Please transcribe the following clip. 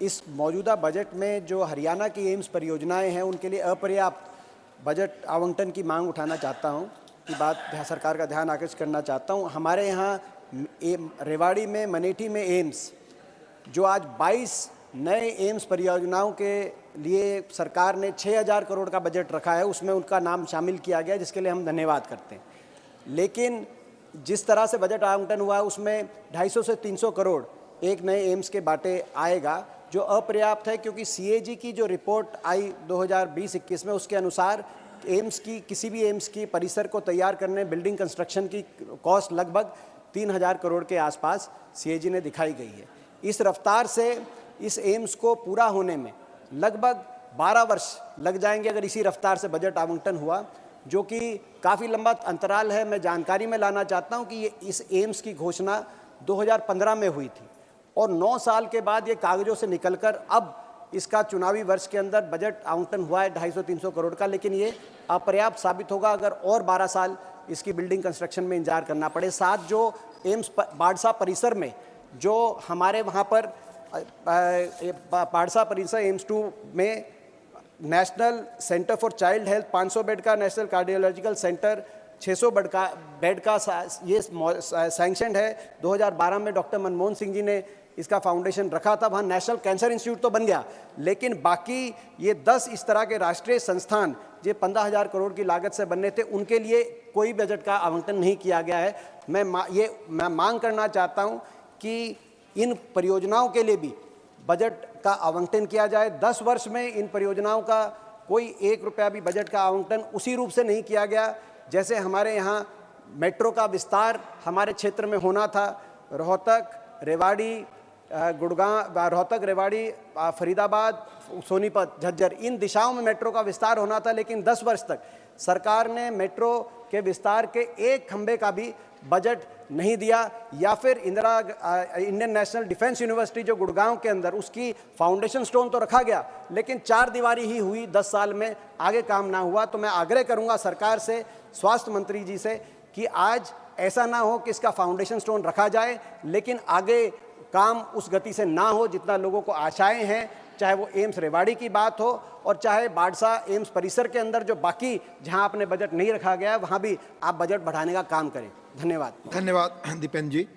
इस मौजूदा बजट में जो हरियाणा की एम्स परियोजनाएं हैं उनके लिए अपर्याप्त बजट आवंटन की मांग उठाना चाहता हूं, की बात सरकार का ध्यान आकर्षित करना चाहता हूं। हमारे यहाँ रेवाड़ी में, मनेठी में एम्स, जो आज 22 नए एम्स परियोजनाओं के लिए सरकार ने 6000 करोड़ का बजट रखा है, उसमें उनका नाम शामिल किया गया, जिसके लिए हम धन्यवाद करते हैं। लेकिन जिस तरह से बजट आवंटन हुआ है उसमें 250 से 300 करोड़ एक नए एम्स के बाटे आएगा, जो अपर्याप्त है, क्योंकि सीएजी की जो रिपोर्ट आई 2020-21 में, उसके अनुसार एम्स की, किसी भी एम्स की परिसर को तैयार करने, बिल्डिंग कंस्ट्रक्शन की कॉस्ट लगभग 3000 करोड़ के आसपास सीएजी ने दिखाई गई है। इस रफ्तार से इस एम्स को पूरा होने में लगभग 12 वर्ष लग जाएंगे अगर इसी रफ्तार से बजट आवंटन हुआ, जो कि काफ़ी लंबा अंतराल है। मैं जानकारी में लाना चाहता हूं कि ये इस एम्स की घोषणा 2015 में हुई थी और 9 साल के बाद ये कागजों से निकलकर अब इसका चुनावी वर्ष के अंदर बजट आवंटन हुआ है 250-300 करोड़ का, लेकिन ये अपर्याप्त साबित होगा अगर और 12 साल इसकी बिल्डिंग कंस्ट्रक्शन में इंतजार करना पड़े। साथ जो एम्स बाड़सा परिसर में, जो हमारे वहाँ पर बाड़सा परिसर एम्स 2 में national centre for child health 500 bed का, नेशनल कार्डियोलॉजिकल सेंटर 600 बेड का ये सैंक्शन है। 2012 में डॉक्टर मनमोहन सिंह जी ने इसका फाउंडेशन रखा था। वहाँ नेशनल कैंसर इंस्टीट्यूट तो बन गया, लेकिन बाकी ये 10 इस तरह के राष्ट्रीय संस्थान जो 15,000 करोड़ की लागत से बनने थे, उनके लिए कोई बजट का आवंटन नहीं किया गया है। मैं मांग करना चाहता हूँ कि इन परियोजनाओं के लिए भी बजट का आवंटन किया जाए। 10 वर्ष में इन परियोजनाओं का कोई 1 रुपया भी बजट का आवंटन उसी रूप से नहीं किया गया जैसे हमारे यहाँ मेट्रो का विस्तार हमारे क्षेत्र में होना था। रोहतक, रेवाड़ी, गुड़गांव, रोहतक, रेवाड़ी, फरीदाबाद, सोनीपत, झज्जर, इन दिशाओं में मेट्रो का विस्तार होना था, लेकिन 10 वर्ष तक सरकार ने मेट्रो के विस्तार के एक खंभे का भी बजट नहीं दिया। या फिर इंडियन नेशनल डिफेंस यूनिवर्सिटी जो गुड़गांव के अंदर, उसकी फाउंडेशन स्टोन तो रखा गया, लेकिन 4 दीवारी ही हुई 10 साल में, आगे काम ना हुआ। तो मैं आग्रह करूंगा सरकार से, स्वास्थ्य मंत्री जी से, कि आज ऐसा ना हो कि इसका फाउंडेशन स्टोन रखा जाए लेकिन आगे काम उस गति से ना हो जितना लोगों को आशाएं हैं, चाहे वो एम्स रेवाड़ी की बात हो और चाहे बाड़सा एम्स परिसर के अंदर जो बाकी जहां आपने बजट नहीं रखा गया है, वहां भी आप बजट बढ़ाने का काम करें। धन्यवाद। धन्यवाद दीपेंद्र जी।